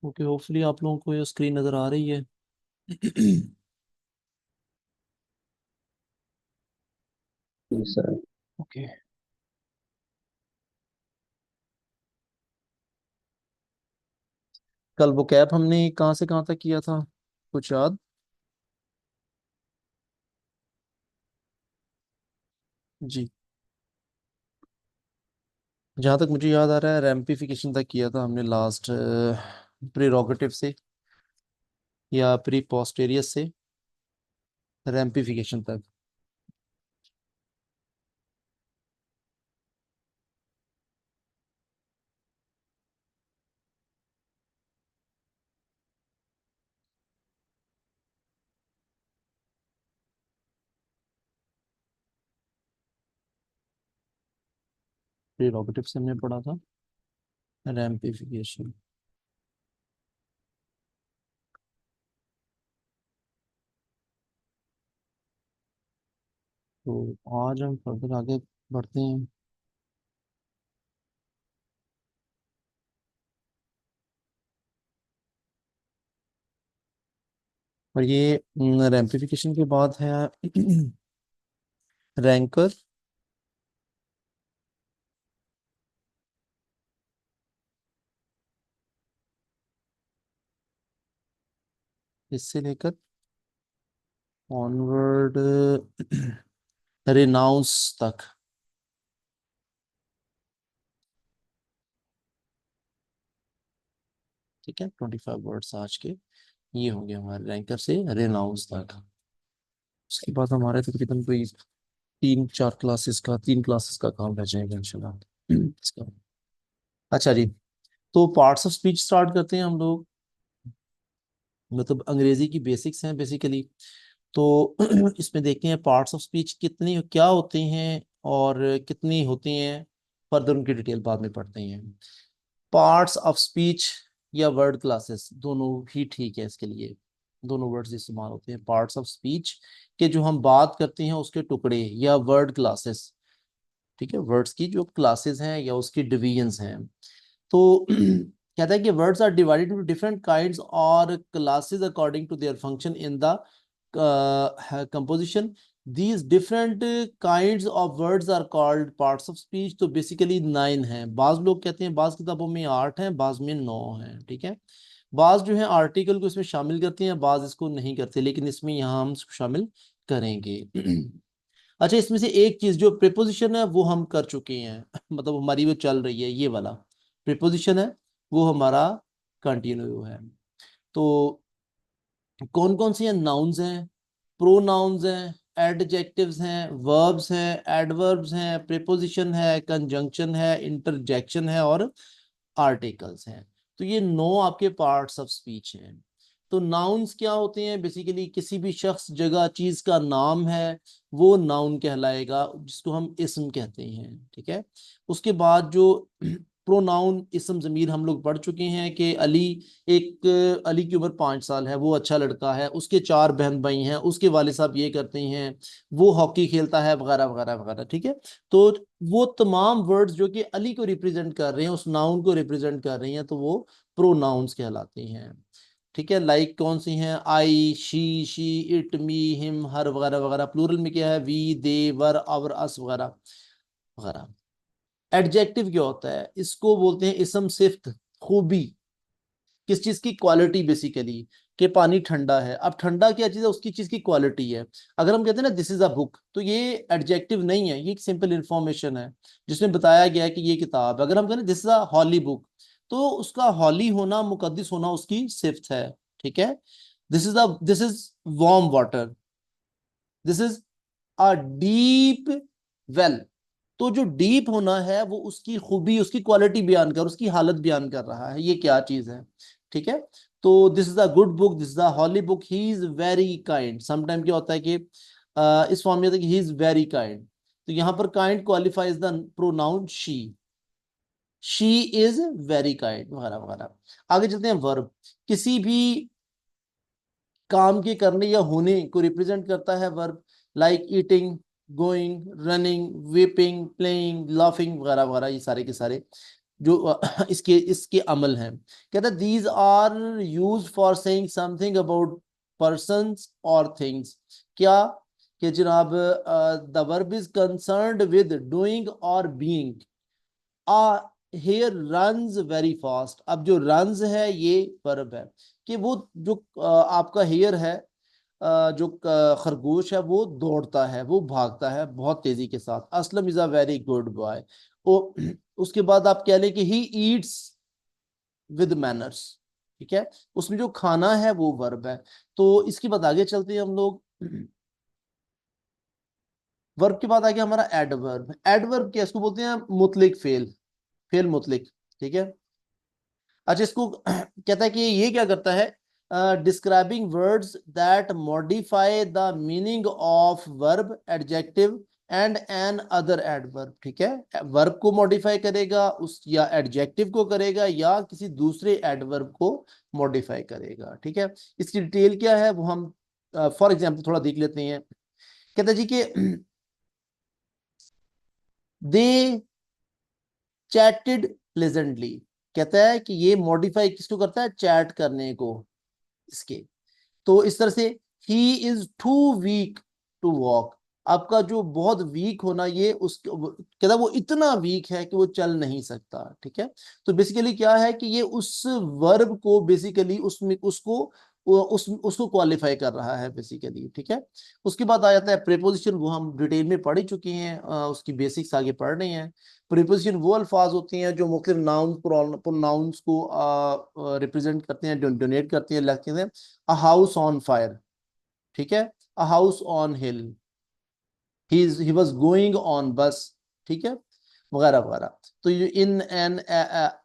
Okay, hopefully आप लोगों को ये स्क्रीन नज़र आ रही है। जी सर। ओके। कल वो कैब हमने कहाँ से कहाँ तक किया था, कुछ याद? जी। जहाँ तक मुझे याद आ रहा है, रैम्पिफिकेशन तक किया था हमने लास्ट, प्रीरोगेटिव से या प्री पोस्टेरियस से रैम्पिफिकेशन तक। प्रीरोगेटिव से हमने पढ़ा था रैम्पिफिकेशन। तो आज हम फर्दर आगे बढ़ते हैं। और ये रैम्पिफिकेशन के बाद है रैंकर। इससे लेकर ऑनवर्ड रिनाउंस तक। ठीक है, 25 वर्ड्स आज के ये होंगे हमारे रैंकर से रेनाउंस तक। उसके बाद हमारे तकरीबन कोई 3 क्लासेस का काम रह जाएगा इंशाल्लाह इसका। अच्छा जी, तो पार्ट्स ऑफ स्पीच स्टार्ट करते हैं हम लोग। मतलब अंग्रेजी की बेसिक्स हैं बेसिकली। तो इसमें देखते हैं पार्ट्स ऑफ स्पीच कितनी क्या होते हैं और कितनी होती हैं। फर्दर उनकी डिटेल बाद में पढ़ते हैं। पार्ट्स ऑफ स्पीच या वर्ड क्लासेस दोनों ही ठीक है इसके लिए। दोनों वर्ड्स इस्तेमाल होते हैं पार्ट्स ऑफ स्पीच के, जो हम बात करते हैं उसके टुकड़े, या वर्ड क्लासेस। ठीक है, वर्ड्स की जो क्लासेस हैं या उसकी डिवीजन्स हैं। तो कहता है कि words are divided into different kinds और classes according to their function in the composition. These different kinds of words are called parts of speech. तो बेसिकली 9 हैं। बाज लोग कहते हैं, बाज किताबों में 8 हैं, बाज में 9 हैं। ठीक है, बाज जो है आर्टिकल को इसमें शामिल करते हैं, बाज इसको नहीं करते, लेकिन इसमें यहाँ हम इसको शामिल करेंगे। अच्छा, इसमें से एक चीज जो प्रीपोजिशन है वो हम कर चुके हैं मतलब हमारी वो चल रही है, ये वाला प्रीपोजिशन है, वो हमारा कंटिन्यू है। तो कौन कौन सी हैं? नाउन्स हैं, प्रोनाउंस हैं, एडजेक्टिव्स हैं, वर्ब्स हैं, एडवर्ब्स हैं, प्रीपोजिशन है, कंजंक्शन है, इंटरजेक्शन है और आर्टिकल्स हैं। तो ये 9 आपके पार्ट्स ऑफ स्पीच हैं। तो नाउन्स क्या होते हैं? बेसिकली किसी भी शख्स, जगह, चीज का नाम है, वो नाउन कहलाएगा, जिसको हम इस्म कहते हैं। ठीक है, उसके बाद जो प्रोनाउन, इस्म ज़मीर हम लोग पढ़ चुके हैं कि अली, एक अली की उम्र 5 साल है, वो अच्छा लड़का है, उसके 4 बहन भाई हैं, उसके वाले साहब ये करते हैं, वो हॉकी खेलता है, वगैरह वगैरह वगैरह। ठीक है, तो वो तमाम वर्ड्स जो कि अली को रिप्रेजेंट कर रहे हैं, उस नाउन को रिप्रेजेंट कर रही हैं, तो वो प्रोनाउंस कहलाते हैं। ठीक है, लाइक कौन सी हैं? आई, शी, इट, मी, हिम, हर, वगैरह वगैरह। प्लूरल में क्या है? वी, दे, वर, आवर, अस, वगैरह वगैरह। एडजेक्टिव क्या होता है? इसको बोलते हैं इसम सिफ्त, खूबी, किस चीज की? Quality basically. कि पानी ठंडा है, अब ठंडा क्या चीज है? उसकी चीज की क्वालिटी है। अगर हम कहते हैं ना दिस इज अ बुक, तो ये एडजेक्टिव नहीं है, ये एक सिंपल इंफॉर्मेशन है जिसमें बताया गया है कि ये किताब है। अगर हम कहते this is a holy book, तो उसका हॉली होना, मुकद्दिस होना उसकी सिफ्त है। ठीक है, this is warm water, this is a deep well. तो जो डीप होना है वो उसकी खूबी, उसकी क्वालिटी बयान कर, उसकी हालत बयान कर रहा है, ये क्या चीज है। ठीक है, तो this is a good book, this is a holy book, he is very kind. Sometime क्या होता है कि इस फॉर्म में होता है कि ही इज वेरी काइंड। तो यहाँ पर kind qualifies the pronoun she is very kind, वगैरह वगैरह। आगे चलते हैं। वर्ब किसी भी काम के करने या होने को रिप्रेजेंट करता है verb, like eating, going, running, weeping, playing, laughing, वगैरह वगैरह, ये सारे के सारे जो इसके इसके अमल हैं। कहता है these are use for saying something about persons और थिंग्स। क्या कि जनाब the verb is concerned with doing और being. A hare runs very fast. अब जो रन्स है ये वर्ब है कि वो जो आपका हेयर है, जो खरगोश है वो दौड़ता है, वो भागता है बहुत तेजी के साथ। Aslam is a very good boy. उसके बाद आप कह लें कि ही ईट्स विद मैनर्स। ठीक है, उसमें जो खाना है वो वर्ब है। तो इसके बाद आगे चलते हैं हम लोग। वर्ब के बाद आ गया हमारा एडवर्ब। एडवर्ब क्या, इसको बोलते हैं मुतलिक फेल, फेल मुतलिक। ठीक है, अच्छा इसको कहता है कि ये क्या करता है, describing words that modify the meaning of verb, adjective and an other adverb. ठीक है, वर्ब को मॉडिफाई करेगा उस, या एडजेक्टिव को करेगा, या किसी दूसरे एडवर्ब को मॉडिफाई करेगा। ठीक है, इसकी डिटेल क्या है वो हम फॉर एग्जाम्पल थोड़ा देख लेते हैं। कहता है जी कि दे चैटेड प्लेजेंटली। कहता है कि ये मॉडिफाई किसको करता है, चैट करने को, इसके। तो इस तरह से he is too weak to walk. आपका जो बहुत वीक होना, ये कहता है वो इतना वीक है कि वो चल नहीं सकता। ठीक है, तो बेसिकली क्या है कि ये उस वर्ब को बेसिकली उसमें उसको उसको क्वालिफाई कर रहा है बेसिकली। ठीक है, उसके बाद आ जाता है प्रीपोजिशन। वो हम डिटेल में पढ़ ही चुके हैं, उसकी बेसिक्स आगे पढ़ रहे हैं। प्रीपोजिशन वो अल्फाज होती हैं जो मुख्तलिफ नाउन प्रोनाउंस को रिप्रेजेंट करते हैं, डोनेट करते हैं, लगते हैं। A house on fire. ठीक है, a house on hill, he was going on बस। ठीक है, वगैरह वगैरह। तो ये इन एन,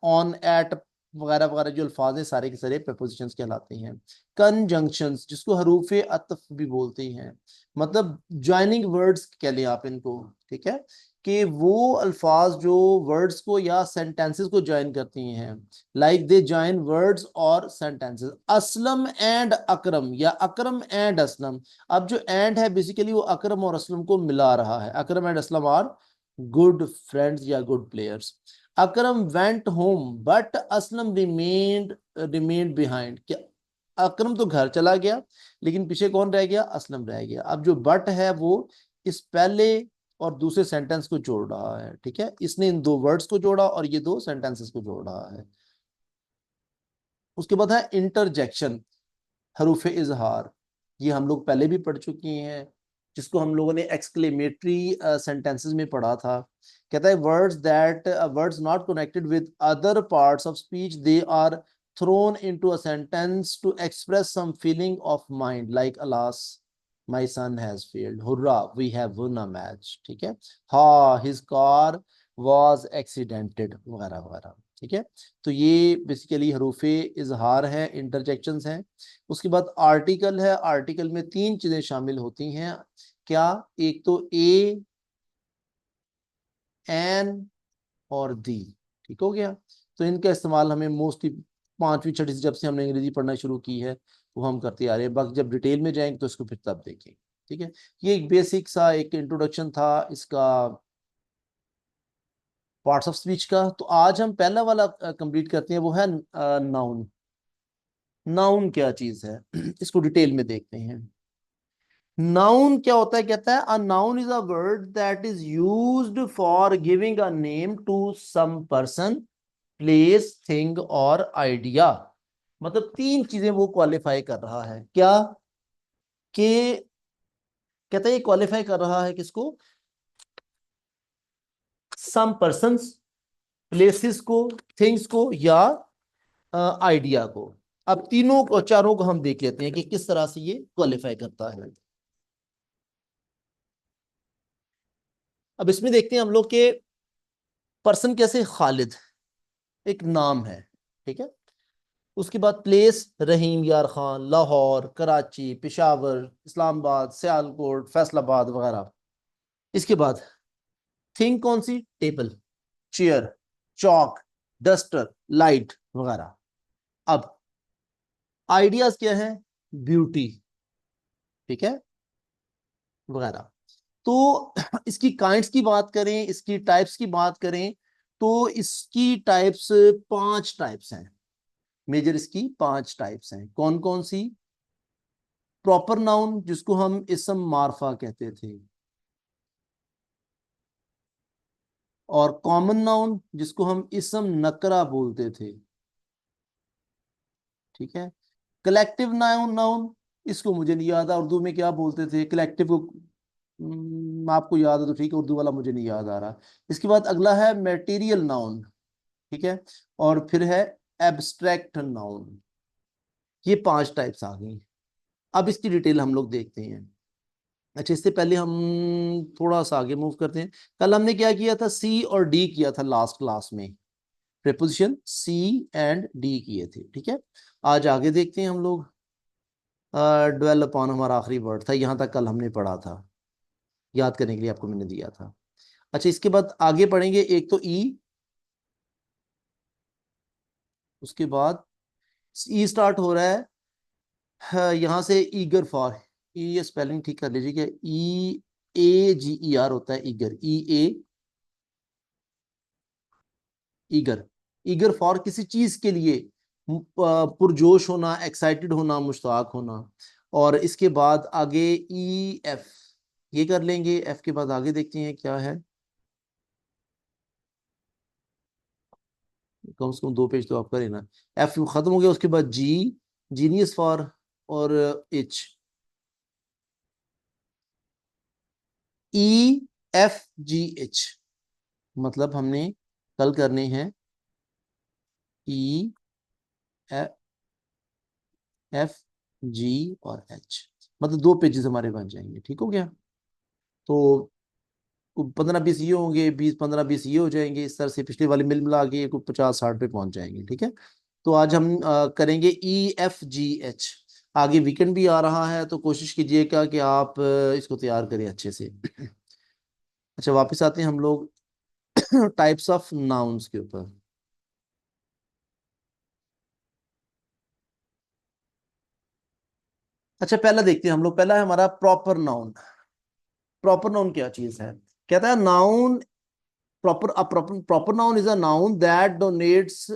ऑन, एट वगैरह वगैरह जो अल्फाज हैं सारे के सारे प्रपोजिशंस कहलाते हैं। कंजंक्शंस जिसको हरूफ अतफ भी बोलते हैं, मतलब ज्वाइनिंग वर्ड्स कह लें आप इनको। ठीक है, कि वो अल्फाज जो वर्ड्स को या सेंटेंसेस को ज्वाइन करती हैं, लाइक दे ज्वाइन वर्ड्स और सेंटेंसेस। असलम एंड अकरम, या अकरम एंड असलम। अब जो एंड है बेसिकली वो अकरम और असलम को मिला रहा है। Akram and Aslam are good friends या good players. Akram went home but Aslam remained behind. क्या, अकरम तो घर चला गया लेकिन पीछे कौन रह गया, असलम रह गया। अब जो बट है वो इस पहले और दूसरे सेंटेंस को जोड़ रहा है। ठीक है, इसने इन दो वर्ड्स को जोड़ा और ये दो सेंटेंसेस को जोड़ रहा है। उसके बाद है इंटरजेक्शन, हरूफ इजहार। ये हम लोग पहले भी पढ़ चुके हैं, जिसको हम लोगों ने एक्सक्लेमेटरी सेंटेंसेस में पढ़ा था। कहता है words not connected with other parts of speech, they are thrown into a sentence to express some feeling of mind, like alas my son has failed, hurrah we have won a match. ठीक है, हा his car was accidented वगैरह वगैरह। ठीक है, तो ये basically हरूफे इजहार है, इंटरजेक्शंस हैं। उसके बाद आर्टिकल है। आर्टिकल में तीन चीजें शामिल होती हैं। क्या, एक तो ए, एन और दी। ठीक हो गया, तो इनका इस्तेमाल हमें मोस्टली पांचवी छठी से, जब से हमने अंग्रेजी पढ़ना शुरू की है वो हम करते आ रहे हैं। बाकी जब डिटेल में जाएंगे तो इसको फिर तब देखेंगे। ठीक है, ये एक बेसिक सा एक इंट्रोडक्शन था इसका पार्ट्स ऑफ स्पीच का। तो आज हम पहला वाला कंप्लीट करते हैं, वो है नाउन। नाउन क्या चीज है इसको डिटेल में देखते हैं। नाउन क्या होता है, कहता है a noun is a word that is used for giving a name to some person, place, thing और आइडिया। मतलब तीन चीजें वो क्वालिफाई कर रहा है। क्या, कि कहता है ये क्वालिफाई कर रहा है किसको, सम पर्सन्स, प्लेसेस को, थिंग्स को, या आइडिया को। अब तीनों को, चारों को हम देख लेते हैं कि किस तरह से ये क्वालिफाई करता है। अब इसमें देखते हैं हम लोग के पर्सन कैसे, खालिद एक नाम है। ठीक है, उसके बाद प्लेस, रहीम यार खान, लाहौर, कराची, पेशावर, इस्लामाबाद, सियालकोट, फैसलाबाद वगैरह। इसके बाद थिंग कौन सी, टेबल, चेयर, चौक, डस्टर, लाइट वगैरह। अब आइडियाज क्या है, ब्यूटी, ठीक है, वगैरह। तो इसकी काइंड्स की बात करें, इसकी टाइप्स की बात करें, तो इसकी टाइप्स 5 टाइप्स हैं, मेजर इसकी 5 टाइप्स हैं। कौन कौन सी? प्रॉपर नाउन जिसको हम इसम मारफा कहते थे, और कॉमन नाउन जिसको हम इसम नकरा बोलते थे, ठीक है। कलेक्टिव नाउन, इसको मुझे नहीं याद है उर्दू में क्या बोलते थे कलेक्टिव को। आपको याद है तो ठीक है, उर्दू वाला मुझे नहीं याद आ रहा। इसके बाद अगला है मटेरियल नाउन, ठीक है। और फिर है एब्स्ट्रैक्ट नाउन। ये 5 टाइप्स आ गई। अब इसकी डिटेल हम लोग देखते हैं। अच्छा, इससे पहले हम थोड़ा सा आगे मूव करते हैं। कल हमने क्या किया था? सी और डी किया था लास्ट क्लास में, प्रीपोजिशन सी एंड डी किए थे, ठीक है। आज आगे देखते हैं हम लोग। ड्वेल अपॉन हमारा आखिरी वर्ड था, यहां तक कल हमने पढ़ा था, याद करने के लिए आपको मैंने दिया था। अच्छा, इसके बाद आगे पढ़ेंगे। एक तो ई, उसके बाद ई स्टार्ट हो रहा है, यहां से ईगर फॉर। ये स्पेलिंग ठीक कर लीजिए, ई ए जी ई आर होता है eager, E A, eager. Eager for किसी चीज के लिए पुरजोश होना, एक्साइटेड होना, मुश्ताक होना। और इसके बाद आगे ई एफ, ये कर लेंगे। एफ के बाद आगे देखते हैं क्या है। कम से कम 2 पेज तो आप करें ना। एफ खत्म हो गया, उसके बाद जी, जीनियस फॉर, और H, E F G H. मतलब हमने कल करने हैं ई एफ जी और एच, मतलब 2 पेजेस हमारे बन जाएंगे, ठीक हो गया। तो 15-20 ये होंगे, 20-15-20 ये हो जाएंगे, इस तरह से पिछले वाले मिल मिला के कुछ 50-60 पे पहुंच जाएंगे, ठीक है। तो आज हम करेंगे ई एफ जी एच। आगे वीकेंड भी आ रहा है, तो कोशिश कीजिएगा कि आप इसको तैयार करें अच्छे से। अच्छा, वापस आते हैं हम लोग टाइप्स ऑफ नाउन्स के ऊपर। अच्छा, पहला देखते हैं हम लोग। पहला है हमारा प्रॉपर नाउन। प्रॉपर नाउन क्या चीज है? कहता है noun proper noun is a noun that denotes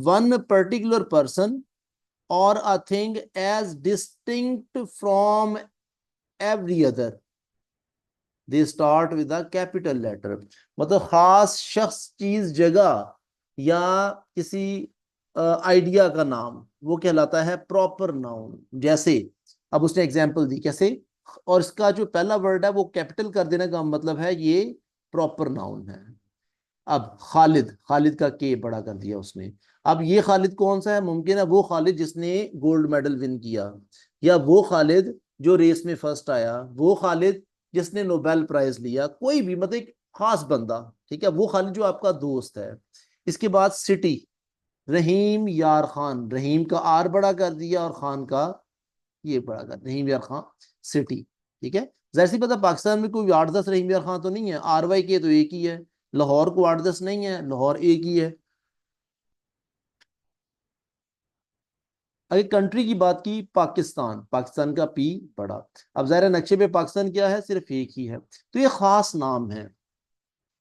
one particular person or a thing as distinct from every other. They start with a capital letter. मतलब खास शख्स, चीज, जगह या किसी आइडिया का नाम, वो कहलाता है प्रॉपर नाउन। जैसे अब उसने एग्जांपल दी, कैसे? और इसका जो पहला वर्ड है वो कैपिटल कर देने का मतलब है ये प्रॉपर नाउन है। अब खालिद, खालिद का के बड़ा कर दिया उसने। अब ये खालिद कौन सा है? मुमकिन है वो खालिद जिसने गोल्ड मेडल विन किया, या वो खालिद जो रेस में फर्स्ट आया, वो खालिद जिसने नोबेल प्राइज लिया, कोई भी, मतलब एक खास बंदा, ठीक है। वो खालिद जो आपका दोस्त है। इसके बाद सिटी, रहीम यार खान, रहीम का आर बड़ा कर दिया और खान का ये बड़ा कर, रहीम यार खान सिटी, ठीक है। जाहिर सी पता, पाकिस्तान में कोई 8-10 रहीम यार खान तो नहीं है, आर वाई के तो एक ही है। लाहौर को 8-10 नहीं है, लाहौर एक ही है। अगर कंट्री की बात की, पाकिस्तान, पाकिस्तान का पी बड़ा। अब ज़ाहिर नक्शे पे पाकिस्तान क्या है? सिर्फ एक ही है, तो ये खास नाम है।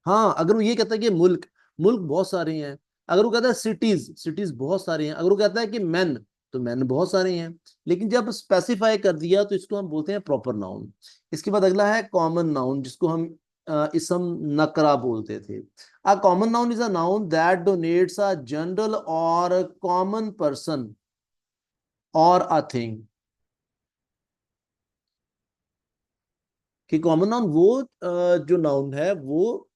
हाँ, अगर वो ये कहता है कि मुल्क, मुल्क बहुत सारे हैं। अगर वो कहता है सिटीज, सिटीज बहुत सारे हैं। अगर वो कहता है कि मैन, तो मैन बहुत सारे हैं। लेकिन जब स्पेसिफाई कर दिया तो इसको हम बोलते हैं प्रॉपर नाउन। इसके बाद अगला है कॉमन नाउन, जिसको हम इसम नकरा बोलते थे। A common noun is a noun that denotes a general और कॉमन पर्सन और अ थिंग। कि कॉमन नाउन वो जो नाउन है वो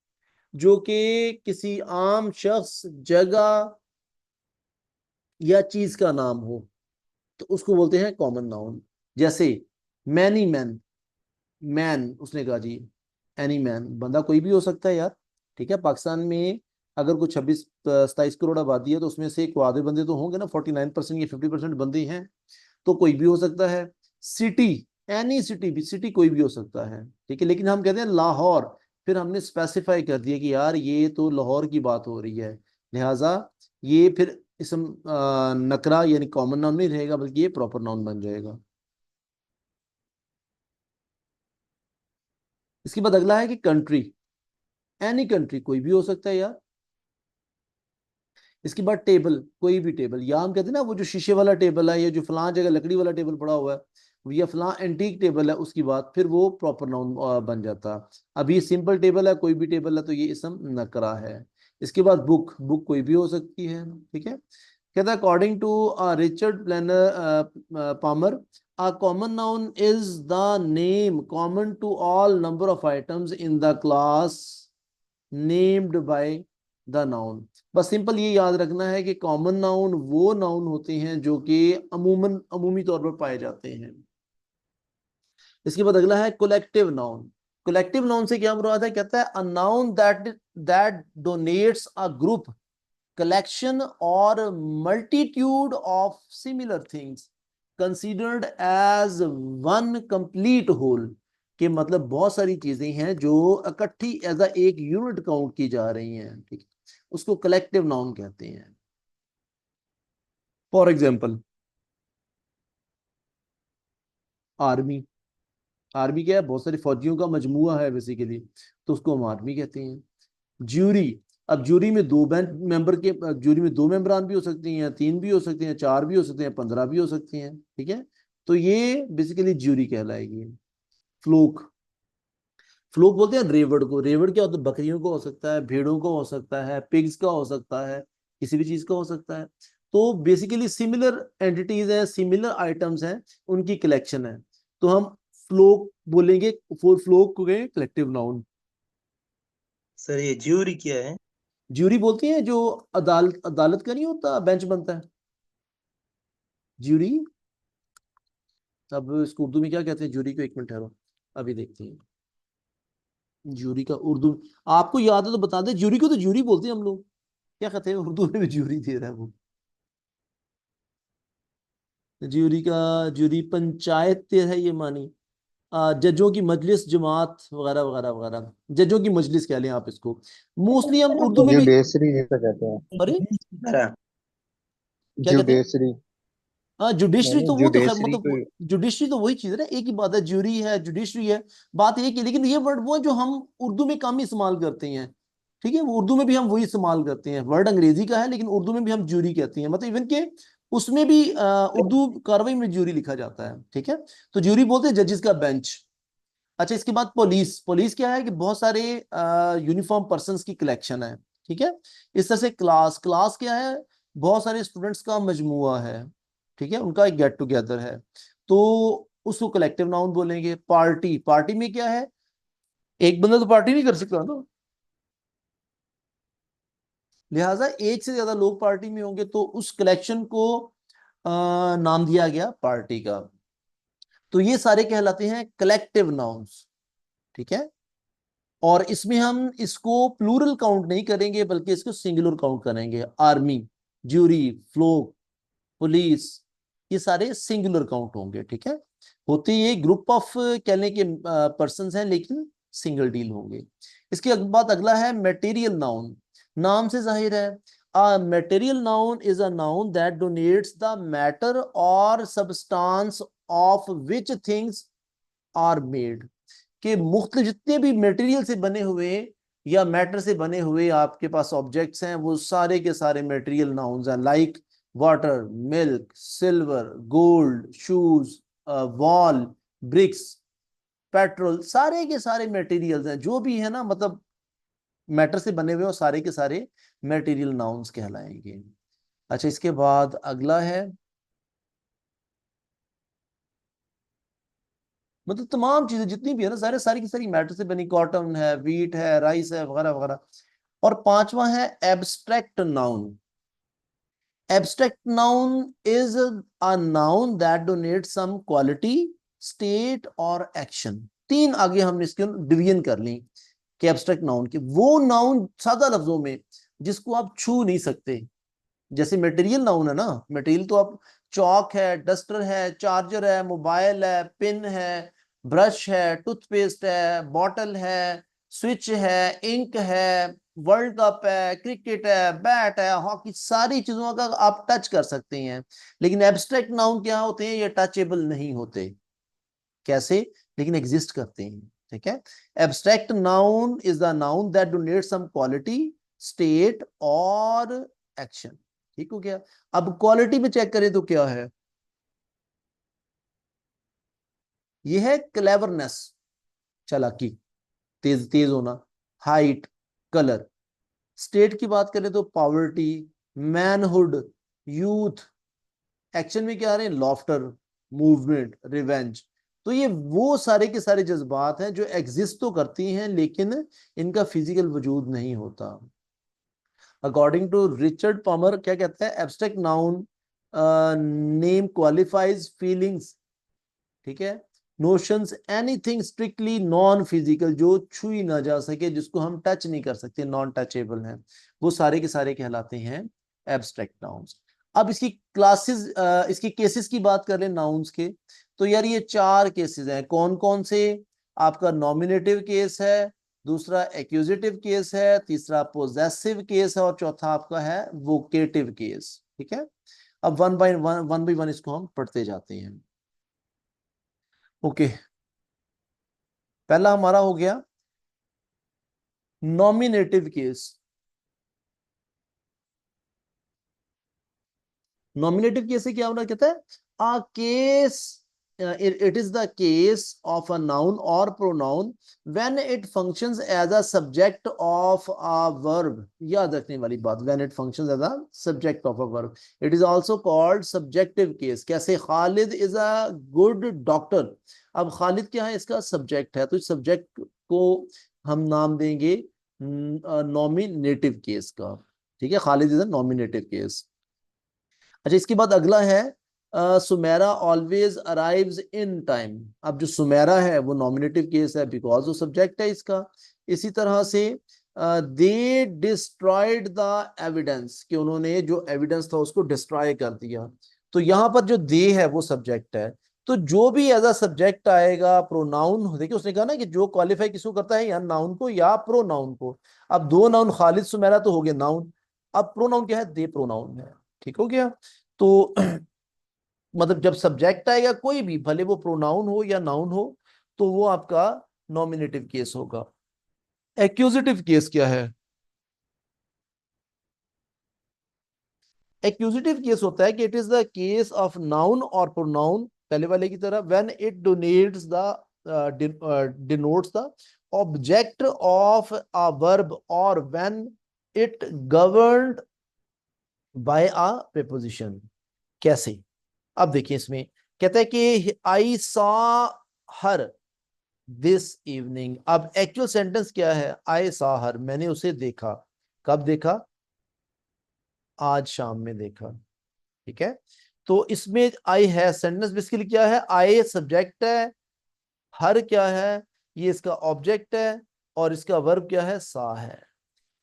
जो कि किसी आम शख्स, जगह या चीज का नाम हो, तो उसको बोलते हैं कॉमन नाउन। जैसे मैनी मैन, मैन उसने कहा जी, एनी मैन, बंदा कोई भी हो सकता है यार, ठीक है। पाकिस्तान में अगर कुछ 26-27 करोड़ आबादी है, तो उसमें से को आधे बंदे तो होंगे ना, 49% या 50% बंदे हैं, तो कोई भी हो सकता है। सिटी, एनी सिटी भी, सिटी कोई भी हो सकता है, ठीक है। लेकिन हम कहते हैं लाहौर, फिर हमने स्पेसिफाई कर दिया कि यार ये तो लाहौर की बात हो रही है, लिहाजा ये फिर इसम नकरा यानी कॉमन नाउन नहीं रहेगा, बल्कि ये प्रॉपर नाउन बन जाएगा। इसके बाद अगला है कि कंट्री, एनी कंट्री कोई भी हो सकता है यार, इसके बाद टेबल, कोई भी टेबल, या हम कहते हैं ना वो जो शीशे वाला टेबल है, या जो फलां जगह लकड़ी वाला टेबल पड़ा हुआ है, या फलां एंटीक टेबल है, उसकी बात फिर वो प्रॉपर नाउन बन जाता। अब ये सिंपल टेबल है, कोई भी टेबल है, तो ये इसम नकरा है। इसके बाद बुक, बुक कोई भी हो सकती है, ठीक है। कहता है according to Richard Planner Palmer, a common noun is the name common to all number of items in the class named by the noun। बस सिंपल ये याद रखना है कि कॉमन नाउन वो नाउन होते हैं जो कि अमूमन अमूमी तौर पर पाए जाते हैं। इसके बाद अगला है कोलेक्टिव नाउन। कोलेक्टिव नाउन से क्या मुराद है? कहता है a noun that denotes a group, collection or multitude of similar things considered as one complete whole, के मतलब बहुत सारी चीजें हैं जो इकट्ठी एज अ एक यूनिट काउंट की जा रही हैं, ठीक है, उसको कलेक्टिव नाउन कहते हैं। फॉर एग्जाम्पल आर्मी, आर्मी क्या है? बहुत सारी फौजियों का मजमुआ है बेसिकली, तो उसको हम आर्मी कहते हैं। ज्यूरी, अब ज्यूरी में दो मेंबर के, ज्यूरी में दो मेंबरान भी हो सकती हैं, तीन भी हो सकते हैं, चार भी हो सकते हैं, 15 भी हो सकती हैं, ठीक है, तो ये बेसिकली ज्यूरी कहलाएगी। फ्लोक, फ्लोक बोलते हैं रेवड़ को। रेवड़ क्या होता है? बकरियों का हो सकता है, भेड़ों का हो सकता है, पिग्स का हो सकता है, किसी भी चीज का हो सकता है। तो बेसिकली सिमिलर एंटिटीज है, सिमिलर आइटम्स हैं, उनकी कलेक्शन है, तो हम फ्लोक बोलेंगे। फॉर फ्लोक को गए कलेक्टिव नाउन। सर ये ज्यूरी क्या है? ज्यूरी बोलते हैं जो अदालत, अदालत का नहीं होता, बेंच बनता है, ज्यूरी। अब इसको उर्दू में क्या कहते हैं ज्यूरी को? एक मिनट ठहरो, अभी देखते हैं ज्यूरी का उर्दू। आपको याद है तो बता दें, ज्यूरी को तो ज्यूरी बोलते हैं हम लोग, क्या कहते हैं उर्दू में भी ज्यूरी दे रहा है वो। ज्यूरी का, ज्यूरी पंचायत है ये मानी, जजों की मजलिस, जमात वगैरह वगैरह वगैरह, जजों की मजलिस कह लें आप इसको। मोस्टली हम उर्दू में भी, जुडिशरी जिसे कहते हैं। अरे तरह क्या कहते हैं? जुडिशरी, हाँ जुडिशरी, यानी तो वो तो खैर जुडिशरी को। मतलब जुडिशरी तो वही चीज है ना, एक ही बात है, ज्यूरी है जुडिशरी है, बात एक ही। लेकिन ये वर्ड वो है जो हम उर्दू में कम इस्तेमाल करते हैं, ठीक है, वो उर्दू में भी हम वही इस्तेमाल करते हैं। वर्ड अंग्रेजी का है लेकिन उर्दू में भी हम ज्यूरी कहते हैं, मतलब इवन के उसमें भी उर्दू कार्रवाई में ज्यूरी लिखा जाता है, ठीक है। तो ज्यूरी बोलते हैं जजेस का बेंच। अच्छा, इसके बाद पुलिस, पुलिस क्या है कि बहुत सारे यूनिफॉर्म पर्संस की कलेक्शन है, ठीक है। इस तरह से क्लास, क्लास क्या है? बहुत सारे स्टूडेंट्स का मजमुआ है, ठीक है, उनका एक गेट टुगेदर है, तो उसको कलेक्टिव नाउन बोलेंगे। पार्टी, पार्टी में क्या है? एक बंदा तो पार्टी नहीं कर सकता ना, लिहाजा एक से ज्यादा लोग पार्टी में होंगे, तो उस कलेक्शन को नाम दिया गया पार्टी का। तो ये सारे कहलाते हैं कलेक्टिव नाउन्स, ठीक है। और इसमें हम इसको प्लूरल काउंट नहीं करेंगे बल्कि इसको सिंगुलर काउंट करेंगे। आर्मी, ज्यूरी, फ्लोक, पुलिस, ये सारे सिंगुलर काउंट होंगे, ठीक है। होते ये ग्रुप ऑफ कहने के पर्सन हैं लेकिन सिंगल डील होंगे। इसके बाद अगला है मटेरियल नाउन। नाम से जाहिर है, a material noun is a noun that donates the matter or substance of which things are made, कि मुख्तलिफ जितने भी मटेरियल से बने हुए या मैटर से बने हुए आपके पास ऑब्जेक्ट्स हैं, वो सारे के सारे मटेरियल नाउन्स हैं। Like water, milk, silver, gold, shoes, wall, bricks, petrol, सारे के सारे मटेरियल्स हैं, जो भी है ना, मतलब मैटर से बने हुए, वो सारे के सारे मटेरियल नाउन्स कहलाएंगे। अच्छा, इसके बाद अगला है, मतलब तमाम चीजें जितनी भी है ना, सारे सारी की सारी मैटर से बनी, कॉटन है, वीट है, राइस है, वगैरह वगैरह। और पांचवा है abstract noun. Abstract noun is a noun that denote some quality, state और एक्शन। तीन आगे हमने इसके डिवीजन कर ली कि एब्स्ट्रैक्ट नाउन के वो नाउन, सादा लफ्जों में, जिसको आप छू नहीं सकते। जैसे मटेरियल नाउन है ना, मटेरियल तो आप, चौक है, डस्टर है, चार्जर है, मोबाइल है, पिन है, ब्रश है, टूथपेस्ट है, बॉटल है, स्विच है, इंक है, वर्ल्ड कप है, क्रिकेट है, बैट है, हॉकी, सारी चीजों का आप टच कर सकते हैं। लेकिन एब्स्ट्रैक्ट नाउन क्या होते हैं? ये टचेबल नहीं होते। कैसे? लेकिन एग्जिस्ट करते हैं, ठीक है। Abstract noun is the noun that denote some quality, state और एक्शन। ठीक हो गया। अब क्वालिटी में चेक करें तो क्या है, ये है क्लेवरनेस, चालाकी, तेज तेज होना, हाइट, कलर। स्टेट की बात करें तो पॉवर्टी, मैनहुड, यूथ। एक्शन में क्या आ रहे हैं, लॉफ्टर, मूवमेंट, रिवेंज। तो ये वो सारे के सारे जज्बात हैं जो एग्जिस्ट तो करती हैं लेकिन इनका फिजिकल वजूद नहीं होता। अकॉर्डिंग टू रिचर्ड पॉमर क्या कहता है, abstract noun name qualifies feelings, ठीक है, notions, anything strictly non physical, जो छुई ना जा सके, जिसको हम टच नहीं कर सकते, नॉन टचेबल हैं, वो सारे के सारे कहलाते हैं एब्स्ट्रैक्ट नाउन्स। अब इसकी क्लासेस, इसकी केसेस की बात कर ले नाउन्स के, तो यार ये 4 केसेस हैं। कौन कौन से, आपका नॉमिनेटिव केस है, दूसरा एक्यूजेटिव केस है, तीसरा पोजेसिव केस है और चौथा आपका है वोकेटिव केस। ठीक है, अब वन बाय वन इसको हम पढ़ते जाते हैं। ओके, पहला हमारा हो गया नॉमिनेटिव केस। नॉमिनेटिव केस से क्या होना, कहता है आ case, it is the case of a noun और pronoun when it functions as a subject of a verb. याद रखने वाली बात, when it functions as a subject of a verb. It is also called subjective case. कैसे, Khalid is a good doctor. अब खालिद क्या है, इसका सब्जेक्ट है, तो इस सब्जेक्ट को हम नाम देंगे नॉमिनेटिव केस का। ठीक है, Khalid is a nominative case. अच्छा, इसके बाद अगला है Sumera always arrives in time. अब जो सुमेरा है वो नॉमिनेटिव केस है बिकॉज वो सब्जेक्ट है इसका। इसी तरह से दे डिस्ट्रॉयड द एविडेंस, कि उन्होंने जो एविडेंस था उसको डिस्ट्रॉय कर दिया। तो यहां पर जो दे है वो सब्जेक्ट है, तो जो भी एज अ सब्जेक्ट आएगा प्रोनाउन, देखिए उसने कहा ना कि जो क्वालिफाई किसको करता है, या नाउन को या प्रोनाउन को। अब 2 नाउन खालिद सुमेरा तो हो गया नाउन, अब प्रोनाउन क्या है, दे प्रोनाउन है। ठीक हो गया। तो मतलब जब सब्जेक्ट आएगा कोई भी, भले वो प्रोनाउन हो या नाउन हो, तो वो आपका नॉमिनेटिव केस होगा। एक्यूजिटिव केस क्या है, एक्यूजिटिव केस होता है कि it is the case of noun और प्रोनाउन, पहले वाले की तरह, when it donates the denotes the object of a verb और when it governed by a preposition. कैसे, अब देखिए इसमें कहता है कि I saw her this evening. अब एक्चुअल सेंटेंस क्या है, आई सॉ हर, मैंने उसे देखा। कब देखा, आज शाम में देखा। ठीक है, तो इसमें आई है सेंटेंस बेसिकली क्या है, आई सब्जेक्ट है, हर क्या है, ये इसका ऑब्जेक्ट है, और इसका वर्ब क्या है, सा है।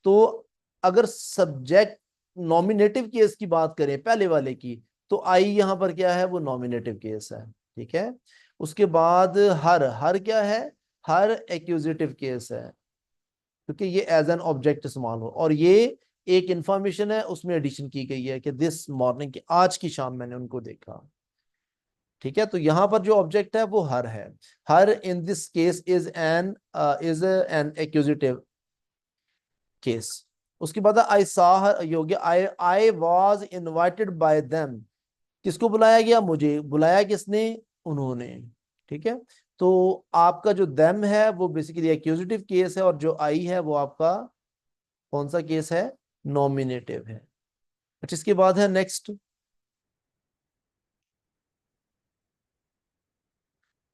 तो अगर सब्जेक्ट नॉमिनेटिव केस की बात करें पहले वाले की, तो आई यहां पर क्या है, वो नॉमिनेटिव केस है। ठीक है, उसके बाद हर, हर क्या है, हर एक्यूजेटिव केस है, क्योंकि ये एज एन ऑब्जेक्ट इस्तेमाल हो, और ये एक इंफॉर्मेशन है उसमें एडिशन की गई है कि दिस मॉर्निंग, की आज की शाम मैंने उनको देखा। ठीक है, तो यहां पर जो ऑब्जेक्ट है वो हर है। Her in this case is an accusative case. उसके बाद आई सॉ हर, योग्य, I was invited by them. किसको बुलाया गया, मुझे बुलाया किसने, उन्होंने। ठीक है, तो आपका जो देम है वो बेसिकली एक्यूजेटिव केस है, और जो आई है वो आपका कौन सा केस है, नॉमिनेटिव है। अच्छा, इसके बाद है next,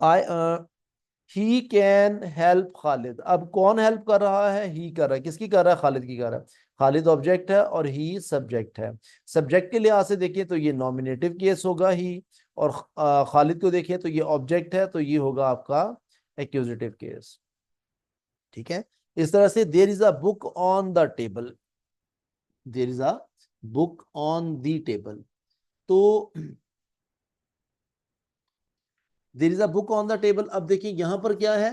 I he can help Khalid. अब कौन हेल्प कर रहा है, ही कर रहा है, किसकी कर रहा है, खालिद की कर रहा है। खालिद ऑब्जेक्ट है और ही सब्जेक्ट है। सब्जेक्ट के लिहाज से देखिए तो ये नॉमिनेटिव केस होगा ही, और खालिद को देखिए तो ये ऑब्जेक्ट है, तो ये होगा आपका एक्यूजेटिव केस। ठीक है, इस तरह से there is a book on the table, there is a book on the table. तो there is a book on the table. अब देखिए यहां पर क्या है,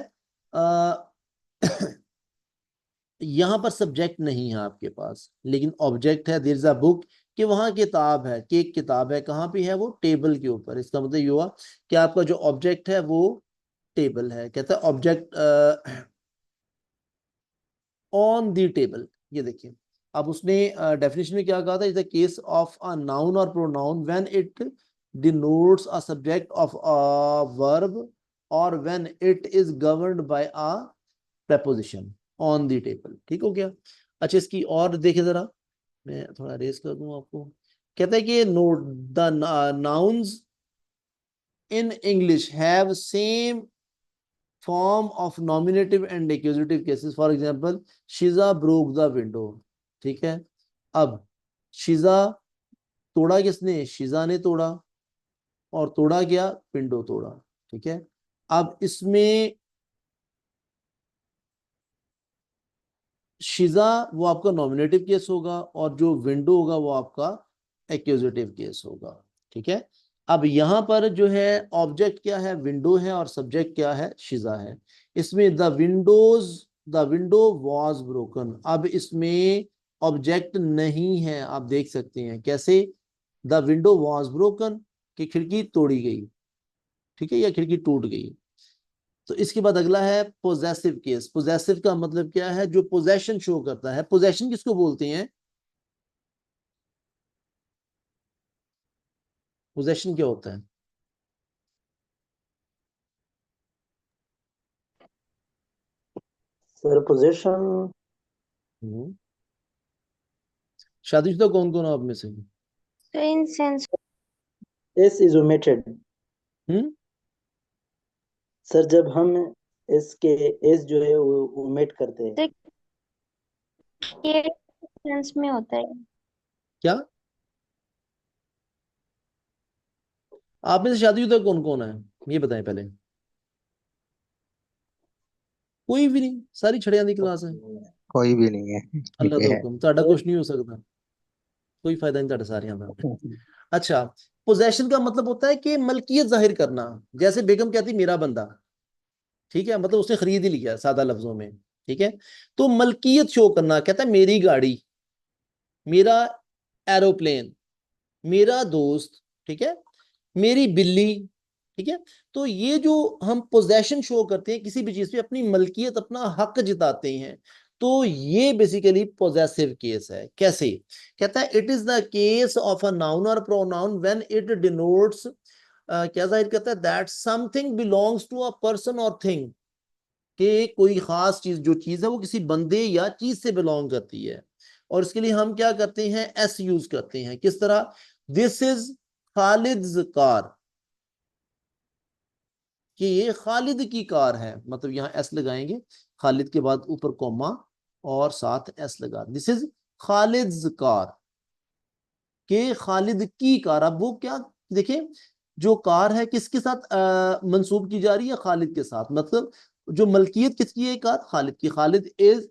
यहां पर सब्जेक्ट नहीं है आपके पास, लेकिन ऑब्जेक्ट है, देयर इज अ बुक, कि वहां किताब है, कि एक किताब है, कहां पे है वो, टेबल के ऊपर। इसका मतलब ये हुआ कि आपका जो ऑब्जेक्ट है वो टेबल है। कहता है ऑब्जेक्ट ऑन दी टेबल। ये देखिए अब उसने डेफिनेशन में क्या कहा था, is the case of a noun और pronoun when it denotes a subject of a verb और when it is governed by a preposition on the table. ठीक हो गया। अच्छा, इसकी और देखे जरा, मैं थोड़ा रेस कर दूं आपको। कहता है कि note the nouns in English have same form of nominative and accusative cases. For example, Shiza broke the window। ठीक है। अब शिजा तोड़ा किसने, शिजा ने तोड़ा, और तोड़ा क्या, विंडो तोड़ा। ठीक है। अब इसमें शिजा वो आपका नॉमिनेटिव केस होगा और जो विंडो होगा वो आपका एक्यूजेटिव केस होगा। ठीक है। अब यहां पर जो है ऑब्जेक्ट क्या है, विंडो है, और सब्जेक्ट क्या है, शिजा है। इसमें द विंडो वॉज ब्रोकन। अब इसमें ऑब्जेक्ट नहीं है, आप देख सकते हैं कैसे, द विंडो वॉज ब्रोकन, कि खिड़की तोड़ी गई। ठीक है, या खिड़की टूट गई। तो इसके बाद अगला है पोजेसिव केस। पोजेसिव का मतलब क्या है, जो पोजेशन शो करता है। पोजेशन किसको बोलते हैं, पोजेशन क्या होता है। Sir possession. हम्म। शादीशुदा कौन कौन है आप में से। So in sense, S is omitted. Hmm. Sir जब हम एस के एस जो है वो ओमिट करते हैं। ये सेंस में होता है। क्या आप में से शादीशुदा कौन कौन है, ये बताएं पहले। कोई भी नहीं, सारी छड़ियां दी क्लास है। कोई भी नहीं है। अल्लाह ये तो है। हुक्म, ਤੁਹਾਡਾ कुछ नहीं हो सकता, कोई फायदा नहीं ਤੁਹਾਡਾ सारियां ਦਾ। अच्छा, पोजेशन का मतलब होता है कि मलकियत जाहिर करना। जैसे बेगम कहती मेरा बंदा, ठीक है, मतलब उसने खरीद ही लिया सादा लफ्जों में। ठीक है। तो मलकियत शो करना, कहता है मेरी गाड़ी, मेरा एरोप्लेन, मेरा दोस्त, ठीक है, मेरी बिल्ली। ठीक है। तो ये जो हम पोजेशन शो करते हैं किसी भी चीज पे, अपनी मलकियत, अपना हक जताते हैं, तो ये बेसिकली पोजेसिव केस है। कैसे, कहता है it is the case of a noun और प्रोनाउन व्हेन इट डिनोट्स, क्या जाहिर करता है, that something belongs to a person और थिंग, कि कोई खास चीज, जो चीज है वो किसी बंदे या चीज से बिलोंग करती है। और इसके लिए हम क्या करते हैं, एस यूज करते हैं। किस तरह, दिस इज खालिद्स कार, कि ये खालिद की कार है, मतलब यहाँ एस लगाएंगे, खालिद के बाद ऊपर कॉमा और साथ एस लगा, दिस इज खालिद्स कार, के खालिद की कार। अब वो क्या, देखिए, जो कार है किसके साथ मंसूब की जा रही है, खालिद के साथ। मतलब जो मलकियत किसकी है, कार खालिद की। खालिद इज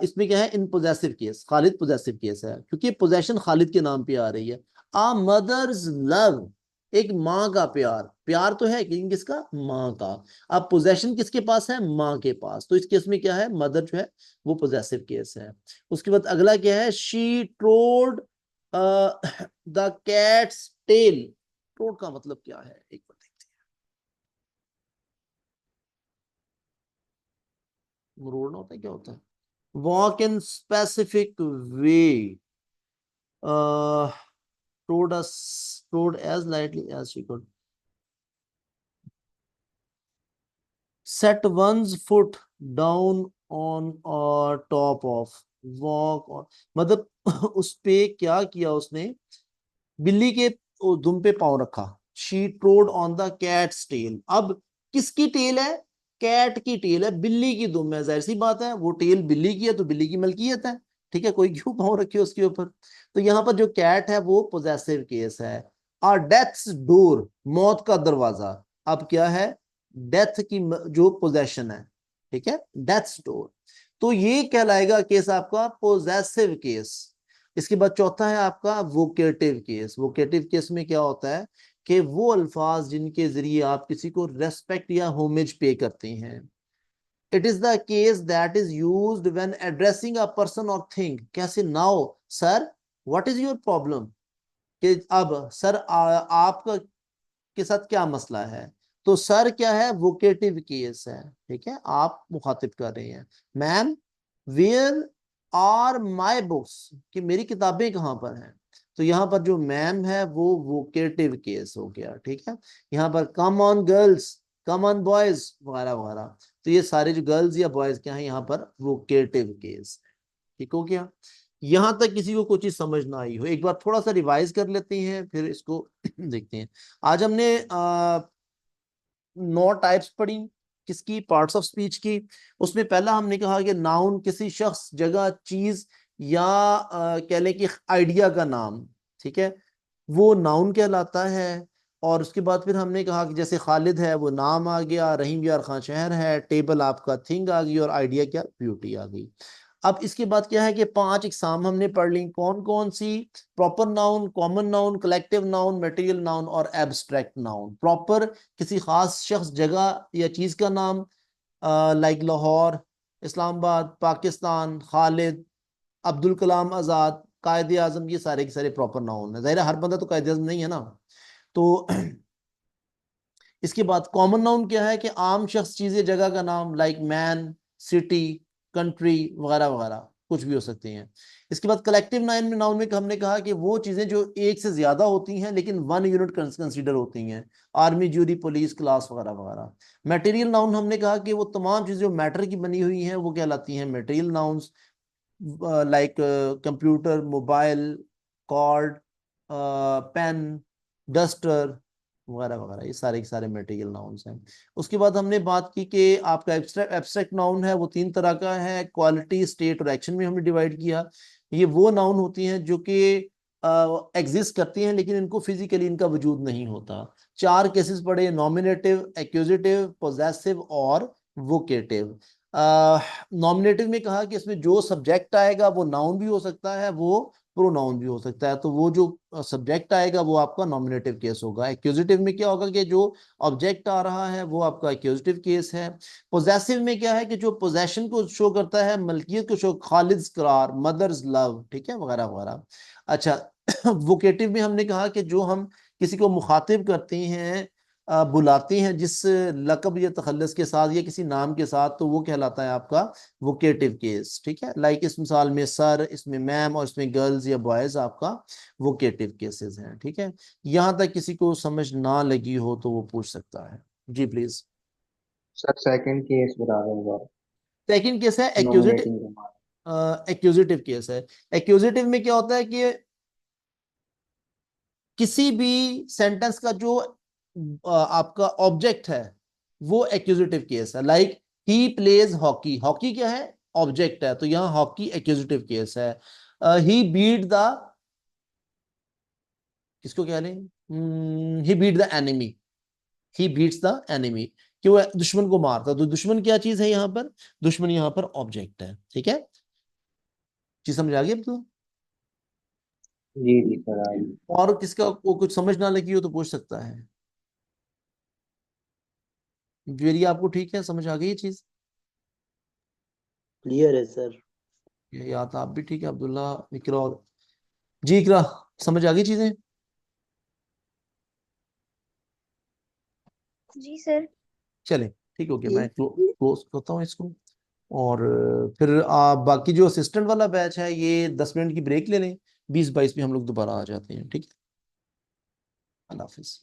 इसमें क्या है, in possessive case, Khalid possessive case है, क्योंकि पोजेशन खालिद के नाम पे आ रही है। आ मदर्स लव, एक माँ का प्यार, प्यार तो है लेकिन किसका, माँ का। अब पोजेशन किसके पास है, माँ के पास। तो इस केस में क्या है, मदर जो है वो पोजेसिव केस है। उसके बाद अगला क्या है, शी ट्रोड द कैट्स टेल। ट्रोड का मतलब क्या है, एक बार देखते हैं। मरोड़ना होता है, क्या होता है, walk in specific way, trod us trod as lightly as she could, set one's foot down on or top of, walk on, मतलब उस पे क्या किया उसने, बिल्ली के दुम पे पांव रखा। She trod on the cat's tail. अब किसकी टेल है, कैट की टेल है, बिल्ली की दुम है, जाहिर सी बात है वो टेल बिल्ली की है तो बिल्ली की मलकियत है। ठीक है, कोई क्यों पांव रखे उसके ऊपर। तो यहाँ पर जो कैट है वो पोजेसिव केस है। और डेथ्स डोर, मौत का दरवाजा, अब क्या है, डेथ की जो पोजेशन है। ठीक है, डेथ्स डोर, तो ये कहलाएगा केस आपका पोजेसिव केस। इसके बाद चौथा है आपका वोकेटिव केस। वोकेटिव केस में क्या होता है कि वो अल्फाज जिनके जरिए आप किसी को रेस्पेक्ट या होमेज पे करते हैं। It is the case that is used when addressing a person और थिंग। कैसे, now sir what is your problem, कि अब सर आपका के साथ क्या मसला है। तो सर क्या है, वोकेटिव केस है। ठीक है, आप मुखातिब कर रहे हैं, ma'am where are my books, कि मेरी किताबें कहाँ पर हैं। तो यहाँ पर जो मैम है वो वोकेटिव केस हो गया, ठीक है। यहाँ पर come on girls, come on boys वगैरह वगैरह, तो ये सारे जो गर्ल्स या बॉयज क्या है यहाँ पर वोकेटिव केस, ठीक हो गया। यहां तक किसी को कोई चीज समझ ना आई हो, एक बार थोड़ा सा रिवाइज कर लेते हैं फिर इसको देखते हैं। आज हमने 9 टाइप्स पढ़ी किसकी, पार्ट्स ऑफ स्पीच की। उसमें पहला हमने कहा कि नाउन किसी शख्स, जगह, चीज या कह लें कि आइडिया का नाम, ठीक है, वो नाउन कहलाता है। और उसके बाद फिर हमने कहा कि जैसे खालिद है वो नाम आ गया, रहीम यार खान शहर है, टेबल आपका थिंग आ गई, और आइडिया क्या, ब्यूटी आ गई। अब इसके बाद क्या है कि 5 इकसाम हमने पढ़ ली, कौन कौन सी, proper noun, common noun, collective noun, material noun और एब्स्ट्रैक्ट नाउन। प्रॉपर किसी खास शख्स, जगह या चीज का नाम, लाइक लाहौर, इस्लामाबाद, पाकिस्तान, खालिद, अब्दुल कलाम आजाद, कायदे आजम, ये सारे के सारे प्रॉपर नाउन है। जाहिर है हर बंदा तो कायदे आजम नहीं है ना। तो इसके बाद कॉमन नाउन क्या है कि आम शख्स, चीजें, जगह का नाम, लाइक मैन, सिटी, कंट्री वगैरह वगैरह, कुछ भी हो सकती हैं। इसके बाद कलेक्टिव नाउन में हमने कहा कि वो चीजें जो एक से ज्यादा होती हैं लेकिन 1 यूनिट कंसीडर होती हैं, आर्मी, ज्यूरी, पुलिस, क्लास वगैरह वगैरह। मटेरियल नाउन हमने कहा कि वो तमाम चीजें जो मैटर की बनी हुई हैं वो कहलाती हैं material nouns, like computer, mobile, card, pen, duster वगैरह वगैरह, ये सारे के सारे मटेरियल नाउन्स हैं। उसके बाद हमने बात की कि आपका एब्स्ट्रैक्ट नाउन है वो 3 तरह का है, क्वालिटी, स्टेट और एक्शन में हमने डिवाइड किया। ये वो नाउन होती हैं जो कि एग्जिस्ट करती हैं लेकिन इनको फिजिकली इनका वजूद नहीं होता। 4 केसेस पढ़े, नॉमिनेटिव, एक्यूजेटिव, पोजेसिव और वोकेटिव। नॉमिनेटिव में कहा कि इसमें जो सब्जेक्ट आएगा वो नाउन भी हो सकता है, वो प्रोनाउन भी हो सकता है, तो वो जो सब्जेक्ट आएगा वो आपका नॉमिनेटिव केस होगा। एक्यूजेटिव में क्या होगा कि जो ऑब्जेक्ट आ रहा है वो आपका एक्यूजेटिव केस है। पोजेसिव में क्या है कि जो पोजेशन को शो करता है, मलकियत को शो, खालिद करार, मदर्स लव, ठीक है, वगैरह वगैरह। अच्छा वोकेटिव में हमने कहा कि जो हम किसी को मुखातिब करते हैं, बुलाते हैं जिस लकब या तखल्लुस के साथ या किसी नाम के साथ, तो वो कहलाता है आपका वोकेटिव केस, ठीक है। लाइक इस मिसाल में सर, इसमें मैम और इसमें गर्ल्स या बॉयज आपका वोकेटिव केसेस हैं, ठीक है। यहां तक किसी को समझ ना लगी हो तो वो पूछ सकता है, जी प्लीज। सर सेकंड केस बता देंगे। सेकंड केस है एक्यूजेटिव, नॉमिनेटिंग के बाद। एक्यूजेटिव केस है। एक्यूजेटिव में क्या होता है कि किसी भी सेंटेंस का जो आपका ऑब्जेक्ट है वो एक्यूजेटिव केस है। Like he plays hockey, hockey क्या है, ऑब्जेक्ट है, तो यहां हॉकी एक्यूजेटिव केस है। ही बीट द, किसको कह लें, he beat the enemy, he beats the enemy, कि वो दुश्मन को मारता। तो दुश्मन क्या चीज है यहाँ पर, दुश्मन यहाँ पर ऑब्जेक्ट है, ठीक है। चीज समझ आ गई अब तो। जी जी सर आई। और किसका को कुछ समझ ना लगी हो तो पूछ सकता है। मेरी आपको ठीक है, समझ आ गई ये चीज। क्लियर है सर। ये याद आप भी ठीक है, अब्दुल्ला, इकरा और जी, इकरा, समझ आ गई चीजें। जी सर। चलें, ठीक हो गया, मैं क्लोज करता हूँ इसको। और फिर बाकी जो असिस्टेंट वाला बैच है ये 10 मिनट की ब्रेक ले लें, 20-22 में हम लोग दोबारा आ जाते हैं, ठीक है। अल्लाह हाफिज।